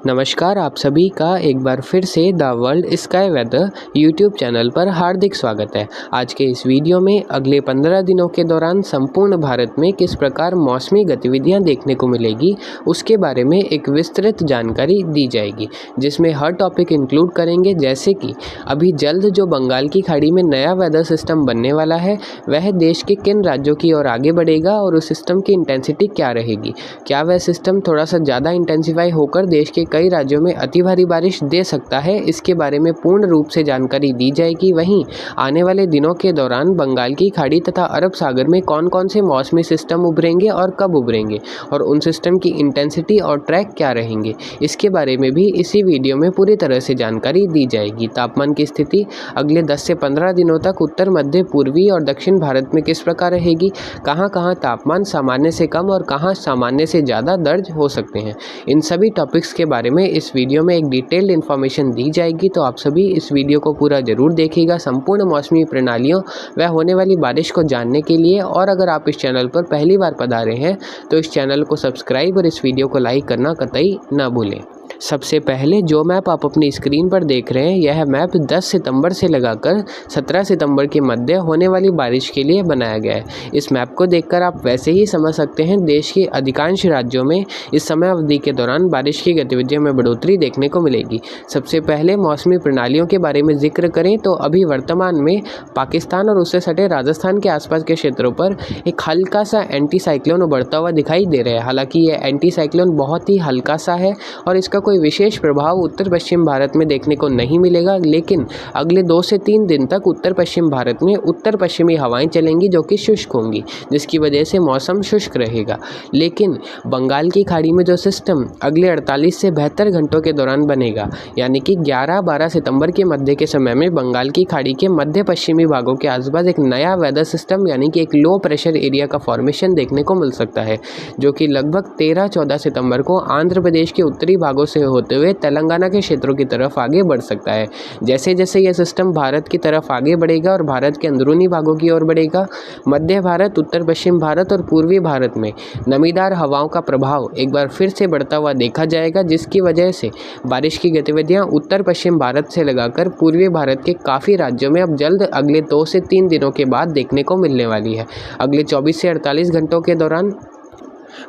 नमस्कार, आप सभी का एक बार फिर से the world sky weather YouTube channel पर हार्दिक स्वागत है। आज के इस वीडियो में अगले 15 दिनों के दौरान संपूर्ण भारत में किस प्रकार मौसमी गतिविधियां देखने को मिलेगी, उसके बारे में एक विस्तृत जानकारी दी जाएगी, जिसमें हर टॉपिक इंक्लूड करेंगे। जैसे कि अभी जल्द जो बंगाल की खाड़ी में नया वेदर सिस्टम बनने वाला है, वह देश के किन राज्यों की ओर आगे बढ़ेगा और उस सिस्टम की इंटेंसिटी क्या रहेगी। क्या वह सिस्टम थोड़ा सा ज़्यादा इंटेंसिफाई होकर देश के कई राज्यों में अति भारी बारिश दे सकता है, इसके बारे में पूर्ण रूप से जानकारी दी जाएगी। वहीं आने वाले दिनों के दौरान बंगाल की खाड़ी तथा अरब सागर में कौन कौन से मौसमी सिस्टम उभरेंगे और कब उभरेंगे और उन सिस्टम की इंटेंसिटी और ट्रैक क्या रहेंगे, इसके बारे में भी इसी वीडियो में पूरी तरह से जानकारी दी जाएगी। तापमान की स्थिति अगले 10 से 15 दिनों तक उत्तर, मध्य, पूर्वी और दक्षिण भारत में किस प्रकार रहेगी, कहाँ कहाँ तापमान सामान्य से कम और कहाँ सामान्य से ज़्यादा दर्ज हो सकते हैं, इन सभी टॉपिक्स के बारे में इस वीडियो में एक डिटेल्ड इन्फॉर्मेशन दी जाएगी। तो आप सभी इस वीडियो को पूरा जरूर देखिएगा संपूर्ण मौसमी प्रणालियों व होने वाली बारिश को जानने के लिए। और अगर आप इस चैनल पर पहली बार पधारे हैं तो इस चैनल को सब्सक्राइब और इस वीडियो को लाइक करना कतई ना भूलें। सबसे पहले जो मैप आप अपनी स्क्रीन पर देख रहे हैं, यह मैप 10 सितंबर से लगाकर 17 सितंबर के मध्य होने वाली बारिश के लिए बनाया गया है। इस मैप को देखकर आप वैसे ही समझ सकते हैं देश के अधिकांश राज्यों में इस समय अवधि के दौरान बारिश की गतिविधियों में बढ़ोतरी देखने को मिलेगी। सबसे पहले मौसमी प्रणालियों के बारे में जिक्र करें तो अभी वर्तमान में पाकिस्तान और उससे सटे राजस्थान के आसपास के क्षेत्रों पर एक हल्का सा एंटी साइक्लोन उभरता हुआ दिखाई दे रहा है। हालांकि यह एंटी साइक्लोन बहुत ही हल्का सा है और इसका कोई विशेष प्रभाव उत्तर पश्चिम भारत में देखने को नहीं मिलेगा, लेकिन अगले 2 से 3 दिन तक उत्तर पश्चिम भारत में उत्तर पश्चिमी हवाएं चलेंगी जो कि शुष्क होंगी, जिसकी वजह से मौसम शुष्क रहेगा। लेकिन बंगाल की खाड़ी में जो सिस्टम अगले 48 से 72 घंटों के दौरान बनेगा, यानी कि 11-12 सितंबर के मध्य के समय में बंगाल की खाड़ी के मध्य पश्चिमी भागों के आसपास एक नया वेदर सिस्टम यानी कि एक लो प्रेशर एरिया का फॉर्मेशन देखने को मिल सकता है, जो कि लगभग 13-14 सितंबर को आंध्र प्रदेश के उत्तरी भागों से होते हुए तेलंगाना के क्षेत्रों की तरफ आगे बढ़ सकता है। जैसे जैसे यह सिस्टम भारत की तरफ आगे बढ़ेगा और भारत के अंदरूनी भागों की ओर बढ़ेगा, मध्य भारत, उत्तर पश्चिम भारत और पूर्वी भारत में नमीदार हवाओं का प्रभाव एक बार फिर से बढ़ता हुआ देखा जाएगा, जिसकी वजह से बारिश की गतिविधियां उत्तर पश्चिम भारत से लगाकर पूर्वी भारत के काफ़ी राज्यों में अब जल्द अगले 2 से 3 दिनों के बाद देखने को मिलने वाली है। अगले 24 से 48 घंटों के दौरान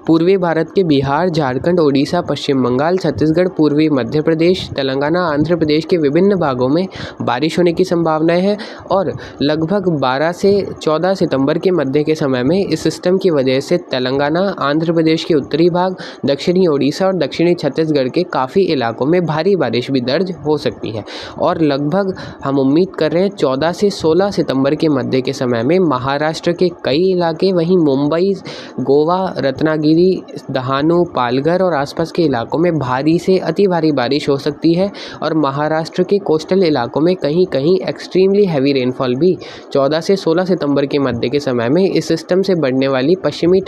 पूर्वी भारत के बिहार, झारखंड, ओडिशा, पश्चिम बंगाल, छत्तीसगढ़, पूर्वी मध्य प्रदेश, तेलंगाना, आंध्र प्रदेश के विभिन्न भागों में बारिश होने की संभावनाएं हैं और लगभग 12 से 14 सितंबर के मध्य के समय में इस सिस्टम की वजह से तेलंगाना, आंध्र प्रदेश के उत्तरी भाग, दक्षिणी ओडिशा और दक्षिणी छत्तीसगढ़ के काफ़ी इलाकों में भारी बारिश भी दर्ज हो सकती है। और लगभग हम उम्मीद कर रहे हैं 14 से 16 सितंबर के मध्य के समय में महाराष्ट्र के कई इलाके, वहीं मुंबई, गोवा, रत्नागिरी, दहानू, पालघर और आसपास के इलाकों में भारी से अति भारी बारिश हो सकती है और महाराष्ट्र के कोस्टल इलाकों में कहीं कहीं एक्सट्रीमली हैवी रेनफॉल भी 14 से 16 सितंबर के मध्य के समय में इस सिस्टम से बढ़ने वाली पश्चिमी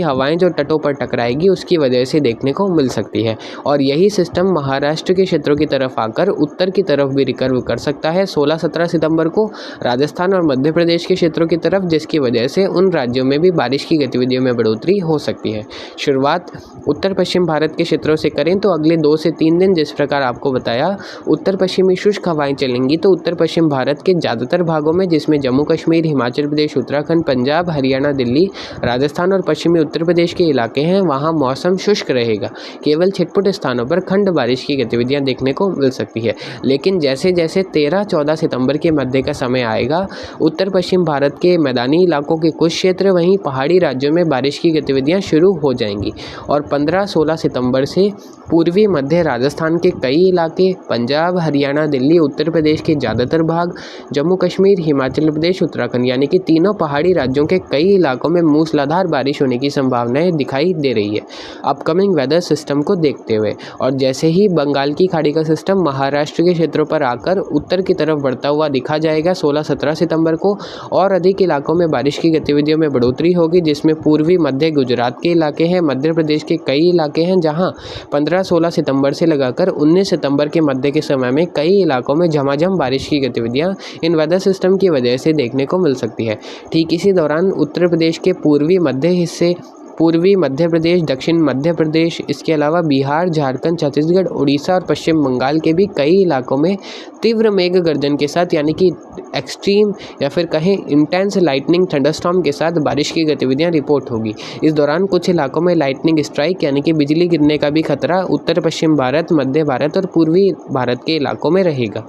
हवाएं जो तटों पर टकराएगी, उसकी वजह से देखने को मिल सकती है। और यही सिस्टम महाराष्ट्र के क्षेत्रों की तरफ आकर उत्तर की तरफ भी रिकर्व कर सकता है 16-17 सितंबर को राजस्थान और मध्य प्रदेश के क्षेत्रों की तरफ, जिसकी वजह से उन राज्यों में भी बारिश की गतिविधियों में बढ़ोतरी हो सकती है। शुरुआत उत्तर पश्चिम भारत के क्षेत्रों से करें तो अगले 2 से 3 दिन जिस प्रकार आपको बताया उत्तर पश्चिमी शुष्क हवाएं चलेंगी, तो उत्तर पश्चिम भारत के ज़्यादातर भागों में, जिसमें जम्मू कश्मीर, हिमाचल प्रदेश, उत्तराखंड, पंजाब, हरियाणा, दिल्ली, राजस्थान और पश्चिमी उत्तर प्रदेश के इलाके हैं, वहाँ मौसम शुष्क रहेगा। केवल छिटपुट स्थानों पर खंड बारिश की गतिविधियाँ देखने को मिल सकती है। लेकिन जैसे जैसे 13-14 सितंबर के मध्य का समय आएगा, उत्तर पश्चिम भारत के मैदानी इलाकों के कुछ क्षेत्र, वहीं पहाड़ी राज्यों में बारिश की गतिविधियां शुरू हो जाएंगी और 15-16 सितंबर से पूर्वी मध्य राजस्थान के कई इलाके, पंजाब, हरियाणा, दिल्ली, उत्तर प्रदेश के ज़्यादातर भाग, जम्मू कश्मीर, हिमाचल प्रदेश, उत्तराखंड, यानी कि तीनों पहाड़ी राज्यों के कई इलाकों में मूसलाधार बारिश होने की संभावनाएं दिखाई दे रही है अपकमिंग वेदर सिस्टम को देखते हुए। और जैसे ही बंगाल की खाड़ी का सिस्टम महाराष्ट्र के क्षेत्रों पर आकर उत्तर की तरफ बढ़ता हुआ दिखा जाएगा 16-17 सितंबर को, और अधिक इलाकों में बारिश की गतिविधियों में बढ़ोतरी होगी, जिसमें पूर्वी मध्य गुजरात के इलाके हैं, मध्य प्रदेश के कई इलाके हैं, जहां 15-16 सितंबर से लगाकर 19 सितंबर के मध्य के समय में कई इलाकों में झमाझम बारिश की गतिविधियां इन वेदर सिस्टम की वजह से देखने को मिल सकती है। ठीक इसी दौरान उत्तर प्रदेश के पूर्वी मध्य हिस्से, पूर्वी मध्य प्रदेश, दक्षिण मध्य प्रदेश, इसके अलावा बिहार, झारखंड, छत्तीसगढ़, उड़ीसा और पश्चिम बंगाल के भी कई इलाकों में तीव्र मेघ गर्जन के साथ यानी कि एक्सट्रीम या फिर कहें इंटेंस लाइटनिंग थंडरस्टॉर्म के साथ बारिश की गतिविधियां रिपोर्ट होगी। इस दौरान कुछ इलाकों में लाइटनिंग स्ट्राइक यानी कि बिजली गिरने का भी खतरा उत्तर पश्चिम भारत, मध्य भारत और पूर्वी भारत के इलाकों में रहेगा।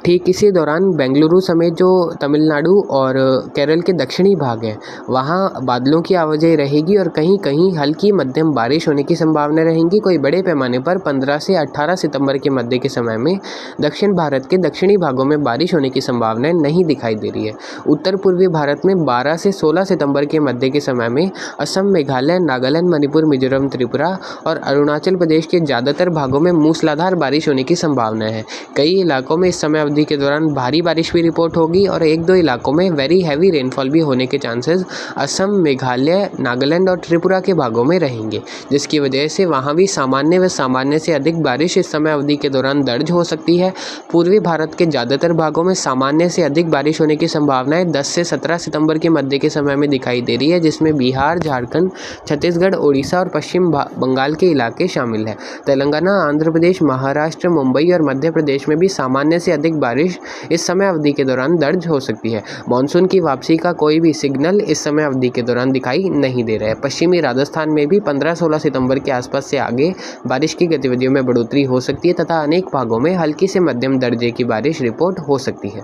ठीक इसी दौरान बेंगलुरु समेत जो तमिलनाडु और केरल के दक्षिणी भाग हैं वहाँ बादलों की आवाजाही रहेगी और कहीं कहीं हल्की मध्यम बारिश होने की संभावना रहेंगी। कोई बड़े पैमाने पर 15 से 18 सितंबर के मध्य के समय में दक्षिण भारत के दक्षिणी भागों में बारिश होने की संभावनाएं नहीं दिखाई दे रही है। उत्तर पूर्वी भारत में 12 से 16 सितंबर के मध्य के समय में असम, मेघालय, नागालैंड, मणिपुर, मिजोरम, त्रिपुरा और अरुणाचल प्रदेश के ज़्यादातर भागों में मूसलाधार बारिश होने की संभावना है। कई इलाकों में इस समय अवधि के दौरान भारी बारिश भी रिपोर्ट होगी और एक दो इलाकों में वेरी हैवी रेनफॉल भी होने के चांसेस असम, मेघालय, नागालैंड और त्रिपुरा के भागों में रहेंगे, जिसकी वजह से वहां भी सामान्य व सामान्य से अधिक बारिश इस समय अवधि के दौरान दर्ज हो सकती है। पूर्वी भारत के ज़्यादातर भागों में सामान्य से अधिक बारिश होने की संभावनाएं 10 से 17 सितंबर के मध्य के समय में दिखाई दे रही है, जिसमें बिहार, झारखंड, छत्तीसगढ़, उड़ीसा और पश्चिम बंगाल के इलाके शामिल है। तेलंगाना, आंध्र प्रदेश, महाराष्ट्र, मुंबई और मध्य प्रदेश में भी सामान्य से अधिक बारिश इस समय अवधि के दौरान दर्ज हो सकती है। मानसून की वापसी का कोई भी सिग्नल इस समय अवधि के दौरान दिखाई नहीं दे रहा है। पश्चिमी राजस्थान में भी 15-16 सितंबर के आसपास से आगे बारिश की गतिविधियों में बढ़ोतरी हो सकती है तथा अनेक भागों में हल्की से मध्यम दर्जे की बारिश रिपोर्ट हो सकती है।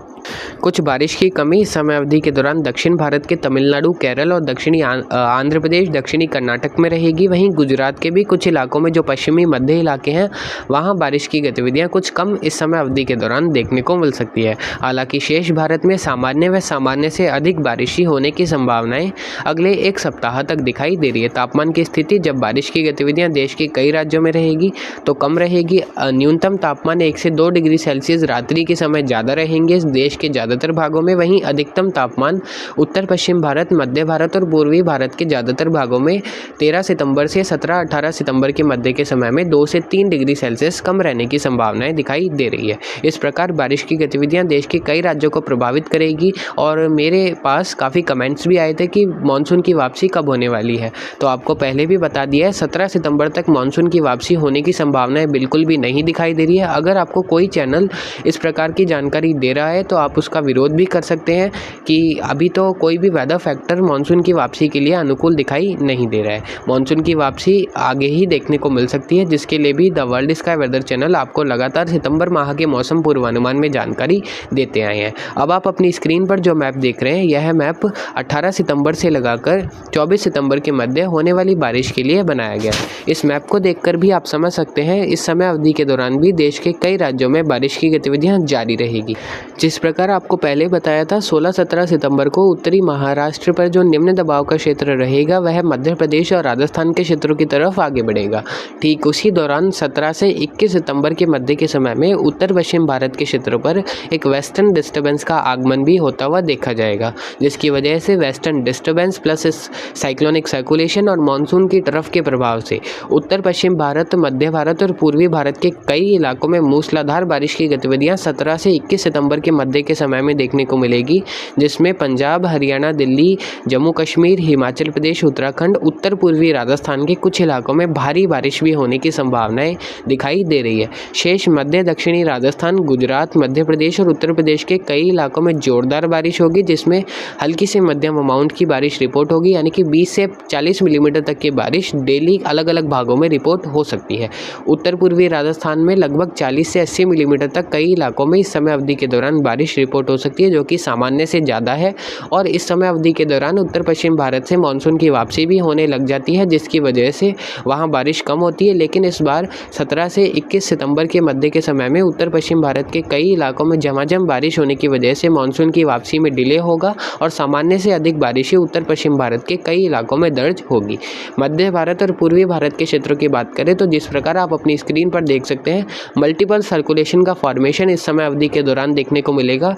कुछ बारिश की कमी इस समय अवधि के दौरान दक्षिण भारत के तमिलनाडु, केरल और दक्षिणी आंध्र प्रदेश, दक्षिणी कर्नाटक में रहेगी। वहीं गुजरात के भी कुछ इलाकों में जो पश्चिमी मध्य इलाके हैं वहां बारिश की गतिविधियां कुछ कम इस समय अवधि के दौरान देखने को मिल सकती है। हालांकि शेष भारत में सामान्य व सामान्य से अधिक बारिश होने की संभावनाएं अगले एक सप्ताह तक दिखाई दे रही है। तापमान की स्थिति जब बारिश की गतिविधियां देश के कई राज्यों में रहेगी तो कम रहेगी। न्यूनतम तापमान 1 से 2 डिग्री सेल्सियस रात्रि के समय ज़्यादा रहेंगे देश के ज़्यादातर भागों में। वहीं अधिकतम तापमान उत्तर पश्चिम भारत, मध्य भारत और पूर्वी भारत के ज़्यादातर भागों में 13 सितंबर से 17-18 सितंबर के मध्य के समय में 2 से 3 डिग्री सेल्सियस कम रहने की संभावनाएं दिखाई दे रही है। इस प्रकार बारिश की गतिविधियां देश के कई राज्यों को प्रभावित करेगी और मेरे पास काफ़ी कमेंट्स भी आए थे कि मानसून की वापसी कब होने वाली है। तो आपको पहले भी बता दिया है 17 सितंबर तक मानसून की वापसी होने की संभावनाएं बिल्कुल भी नहीं दिखाई दे रही है। अगर आपको कोई चैनल इस प्रकार की जानकारी दे रहा है तो आप उसका विरोध भी कर सकते हैं कि अभी तो कोई भी वेदर फैक्टर मानसून की वापसी के लिए अनुकूल दिखाई नहीं दे रहा है। मानसून की वापसी आगे ही देखने को मिल सकती है, जिसके लिए भी the world sky weather channel आपको लगातार सितंबर माह के मौसम पूर्वानुमान में जानकारी देते आए हैं। अब आप अपनी स्क्रीन पर जो मैप देख रहे हैं यह मैप 18 सितंबर से लगाकर 24 सितंबर के मध्य होने वाली बारिश के लिए बनाया गया है। इस मैप को देखकर भी आप समझ सकते हैं इस समय अवधि के दौरान भी देश के कई राज्यों में बारिश की गतिविधियां जारी रहेगी। जिस प्रकार आपको पहले बताया था 16-17 सितंबर को उत्तरी महाराष्ट्र पर जो निम्न दबाव का क्षेत्र रहेगा वह मध्य प्रदेश और राजस्थान के क्षेत्रों की तरफ आगे बढ़ेगा। ठीक उसी दौरान 17 से 21 सितंबर के मध्य के समय में उत्तर पश्चिम भारत के क्षेत्रों पर एक वेस्टर्न डिस्टर्बेंस का आगमन भी होता हुआ देखा जाएगा, जिसकी वजह से western disturbance plus cyclonic circulation और मानसून की तरफ के प्रभाव से उत्तर पश्चिम भारत, मध्य भारत और पूर्वी भारत के कई इलाकों में मूसलाधार बारिश की गतिविधियां 17 से 21 सितंबर के मध्य के समय में देखने को मिलेगी, जिसमें पंजाब, हरियाणा, दिल्ली, जम्मू कश्मीर, हिमाचल प्रदेश, उत्तराखंड, उत्तर पूर्वी राजस्थान के कुछ इलाकों में भारी बारिश भी होने की संभावनाएं दिखाई दे रही है। शेष मध्य दक्षिणी राजस्थान, गुजरात, मध्य प्रदेश और उत्तर प्रदेश के कई इलाकों में जोरदार बारिश होगी, जिसमें हल्की से मध्यम अमाउंट की बारिश रिपोर्ट होगी, यानी कि 20 से 40 मिलीमीटर तक की बारिश डेली अलग अलग भागों में रिपोर्ट हो सकती है। उत्तर पूर्वी राजस्थान में लगभग 40 से 80 मिलीमीटर तक कई इलाकों में इस समय अवधि के दौरान बारिश रिपोर्ट हो सकती है, जो कि सामान्य से ज़्यादा है। और इस समय अवधि के दौरान उत्तर पश्चिम भारत से मानसून की वापसी भी होने लग जाती है, जिसकी वजह से वहाँ बारिश कम होती है। लेकिन इस बार 17 से 21 सितंबर के मध्य के समय में उत्तर पश्चिम भारत के कई इलाकों में झमाझम बारिश होने की वजह से मानसून की वापसी में डिले होगा और सामान्य से अधिक बारिशें उत्तर पश्चिम भारत के कई इलाकों में दर्ज होगी। मध्य भारत और पूर्वी भारत के क्षेत्रों की बात करें तो जिस प्रकार आप अपनी स्क्रीन पर देख सकते हैं मल्टीपल सर्कुलेशन का फॉर्मेशन इस समय अवधि के दौरान देखने को मिलेगा।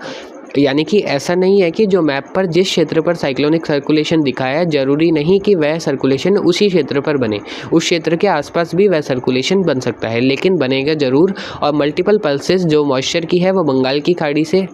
यानी कि ऐसा नहीं है कि जो मैप पर जिस क्षेत्र पर साइक्लोनिक सर्कुलेशन दिखाया है ज़रूरी नहीं कि वह सर्कुलेशन उसी क्षेत्र पर बने, उस क्षेत्र के आसपास भी वह सर्कुलेशन बन सकता है, लेकिन बनेगा ज़रूर। और मल्टीपल पल्सेस जो मॉइस्चर की है वो बंगाल की खाड़ी से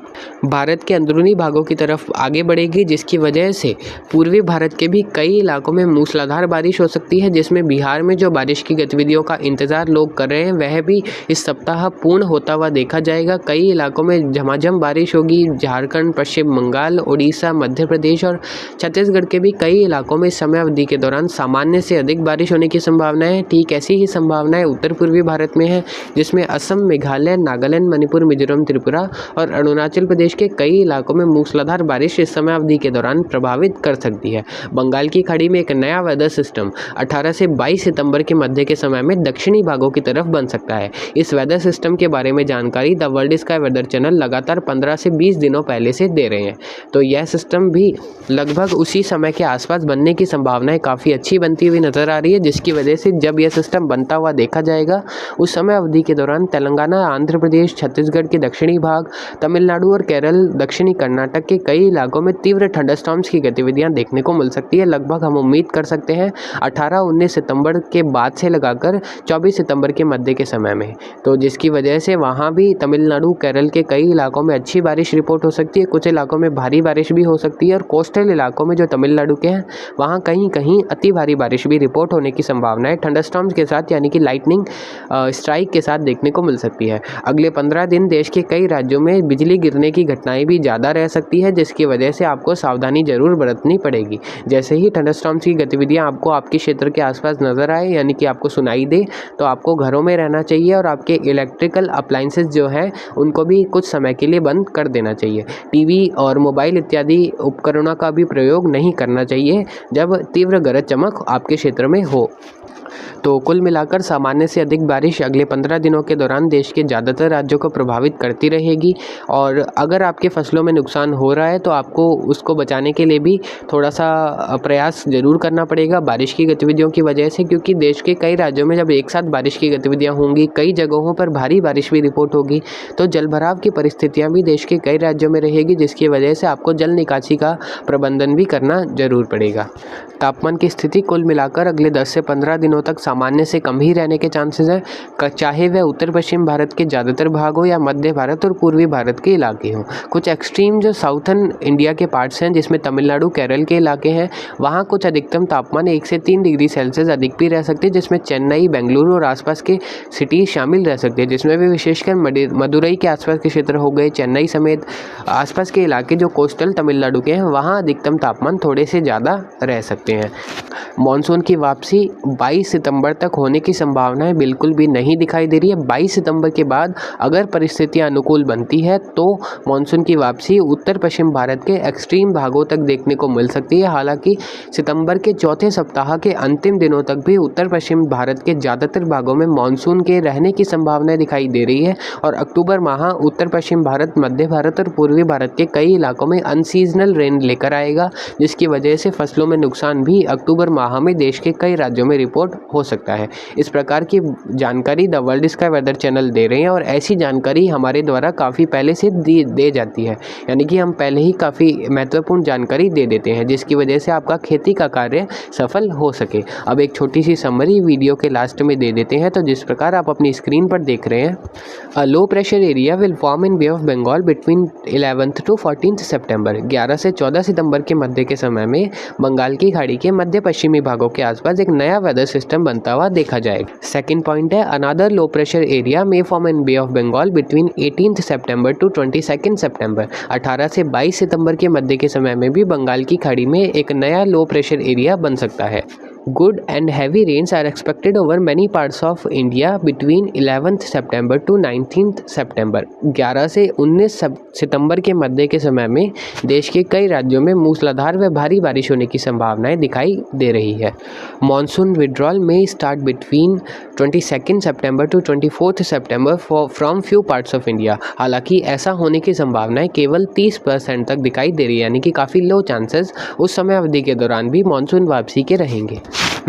भारत के अंदरूनी भागों की तरफ आगे बढ़ेगी, जिसकी वजह से पूर्वी भारत के भी कई इलाकों में मूसलाधार बारिश हो सकती है, जिसमें बिहार में जो बारिश की गतिविधियों का इंतज़ार लोग कर रहे हैं वह भी इस सप्ताह पूर्ण होता हुआ देखा जाएगा। कई इलाकों में झमाझम बारिश होगी। झारखंड, पश्चिम बंगाल, उड़ीसा, मध्य प्रदेश और छत्तीसगढ़ के भी कई इलाकों में इस समय अवधि के दौरान सामान्य से अधिक बारिश होने की संभावना है। ठीक ऐसी ही संभावनाएं उत्तर पूर्वी भारत में है, जिसमें असम, मेघालय, नागालैंड, मणिपुर, मिजोरम, त्रिपुरा और अरुणाचल प्रदेश के कई इलाकों में मूसलाधार बारिश इस समय अवधि के दौरान प्रभावित कर सकती है। बंगाल की खाड़ी में एक नया वेदर सिस्टम 18 से 22 सितंबर के मध्य के समय में दक्षिणी भागों की तरफ बन सकता है। इस वेदर सिस्टम के बारे में जानकारी the world sky weather channel लगातार 15 से 20 दिनों पहले से दे रहे हैं। तो यह सिस्टम भी लगभग उसी समय के आसपास बनने की संभावनाएं काफ़ी अच्छी बनती हुई नजर आ रही है, जिसकी वजह से जब यह सिस्टम बनता हुआ देखा जाएगा उस समय अवधि के दौरान तेलंगाना, आंध्र प्रदेश, छत्तीसगढ़ के दक्षिणी भाग, तमिलनाडु और केरल, दक्षिणी कर्नाटक के कई इलाकों में तीव्र थंडरस्टॉर्म्स की गतिविधियां देखने को मिल सकती है। लगभग हम उम्मीद कर सकते हैं 18-19 सितंबर के बाद से लगाकर 24 सितंबर के मध्य के समय में, तो जिसकी वजह से वहाँ भी तमिलनाडु, केरल के कई इलाकों में अच्छी बारिश रिपोर्ट हो सकती है। कुछ इलाकों में भारी बारिश भी हो सकती है और कोस्टल इलाकों में जो तमिलनाडु के हैं वहाँ कहीं कहीं अति भारी बारिश भी रिपोर्ट होने की संभावना है, थंडरस्टॉर्म्स के साथ, यानी कि लाइटनिंग स्ट्राइक के साथ देखने को मिल सकती है। अगले 15 दिन देश के कई राज्यों में बिजली गिरने की घटनाएं भी ज़्यादा रह सकती है, जिसकी वजह से आपको सावधानी जरूर बरतनी पड़ेगी। जैसे ही थंडरस्टॉर्म्स की गतिविधियाँ आपको आपके क्षेत्र के आसपास नजर आए, यानी कि आपको सुनाई दे, तो आपको घरों में रहना चाहिए और आपके इलेक्ट्रिकल अप्लायंसेस जो है उनको भी कुछ समय के लिए बंद कर देना चाहिए। टीवी और मोबाइल इत्यादि उपकरणों का भी प्रयोग नहीं करना चाहिए जब तीव्र गरज चमक आपके क्षेत्र में हो। तो कुल मिलाकर सामान्य से अधिक बारिश अगले 15 दिनों के दौरान देश के ज़्यादातर राज्यों को प्रभावित करती रहेगी। और अगर आपके फसलों में नुकसान हो रहा है तो आपको उसको बचाने के लिए भी थोड़ा सा प्रयास ज़रूर करना पड़ेगा बारिश की गतिविधियों की वजह से, क्योंकि देश के कई राज्यों में जब एक साथ बारिश की गतिविधियाँ होंगी, कई जगहों पर भारी बारिश भी रिपोर्ट होगी, तो जलभराव की परिस्थितियाँ भी देश के कई राज्यों में रहेगी, जिसकी वजह से आपको जल निकासी का प्रबंधन भी करना जरूर पड़ेगा। तापमान की स्थिति कुल मिलाकर अगले 10 से 15 दिनों तक सामान्य से कम ही रहने के चांसेस हैं, चाहे वह उत्तर पश्चिम भारत के ज़्यादातर भाग हो या मध्य भारत और पूर्वी भारत के इलाके हों। कुछ एक्सट्रीम जो साउथर्न इंडिया के पार्ट्स हैं, जिसमें तमिलनाडु, केरल के इलाके हैं, वहाँ कुछ अधिकतम तापमान 1 से 3 डिग्री सेल्सियस अधिक भी रह सकते हैं, जिसमें चेन्नई, बेंगलुरु और आसपास के सिटी शामिल रह सकते हैं, जिसमें भी विशेषकर मदुरई के आसपास के क्षेत्र हो गए, चेन्नई समेत आसपास के इलाके जो कोस्टल तमिलनाडु के हैं, वहाँ अधिकतम तापमान थोड़े से ज़्यादा रह सकते हैं। मॉनसून की वापसी 22 सितंबर तक होने की संभावनाएं बिल्कुल भी नहीं दिखाई दे रही है। 22 सितंबर के बाद अगर परिस्थितियां अनुकूल बनती है तो मॉनसून की वापसी उत्तर पश्चिम भारत के एक्सट्रीम भागों तक देखने को मिल सकती है। हालांकि सितंबर के चौथे सप्ताह के अंतिम दिनों तक भी उत्तर पश्चिम भारत के ज़्यादातर भागों में मॉनसून के रहने की संभावनाएं दिखाई दे रही है और अक्टूबर माह उत्तर पश्चिम भारत, मध्य भारत और पूर्वी भारत के कई इलाकों में अनसीजनल रेन लेकर आएगा, जिसकी वजह से फसलों में नुकसान भी अक्टूबर माह में देश के कई राज्यों में रिपोर्ट हो सकता है। इस प्रकार की जानकारी the world sky weather channel दे रहे हैं और ऐसी जानकारी हमारे द्वारा काफ़ी पहले से दे जाती है, यानी कि हम पहले ही काफ़ी महत्वपूर्ण जानकारी दे देते हैं, जिसकी वजह से आपका खेती का कार्य सफल हो सके। अब एक छोटी सी समरी वीडियो के लास्ट में दे देते हैं, तो जिस प्रकार आप अपनी स्क्रीन पर देख रहे हैं, a low pressure area will form in Bay of Bengal between 11th to 14th सितंबर। 11 से 14 सितंबर के मध्य के समय में बंगाल की खाड़ी के मध्य पश्चिमी भागों के आसपास एक नया वेदर सिस्टम बनता हुआ देखा जाएगा। सेकंड पॉइंट है, another low pressure area may form in Bay of Bengal between 18th September to 22nd September. 18 से 22 सितंबर के मध्य के समय में भी बंगाल की खाड़ी में एक नया लो प्रेशर एरिया बन सकता है। Good and heavy rains are expected over many parts of India between 11th September to 19th September। 11 से 19 सितंबर के मध्य के समय में देश के कई राज्यों में मूसलाधार व भारी बारिश होने की संभावनाएं दिखाई दे रही है। Monsoon withdrawal may start between 22nd September to 24th September from few parts of India. हालांकि ऐसा होने की संभावनाएं केवल 30% तक दिखाई दे रही है, यानी कि काफ़ी लो चांसेस उस समय अवधि के दौरान भी मॉनसून वापसी के रहेंगे।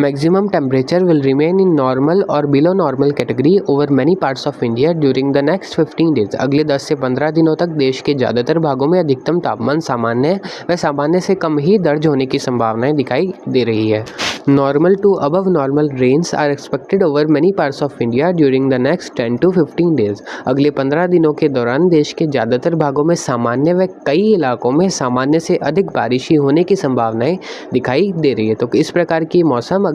Maximum temperature will remain in normal or below normal category over many parts of India during the next 15 days. अगले 10 से 15 दिनों तक देश के ज़्यादातर भागों में अधिकतम तापमान सामान्य व सामान्य से कम ही दर्ज होने की संभावनाएं दिखाई दे रही है। Normal to above normal rains are expected over many parts of India during the next 10 to 15 days. अगले 15 दिनों के दौरान देश के ज़्यादातर भागों में सामान्य व कई इलाकों में सामान्य से अधिक बारिश ही होने की संभावनाएं दिखाई दे रही है। तो इस प्रकार की मौसम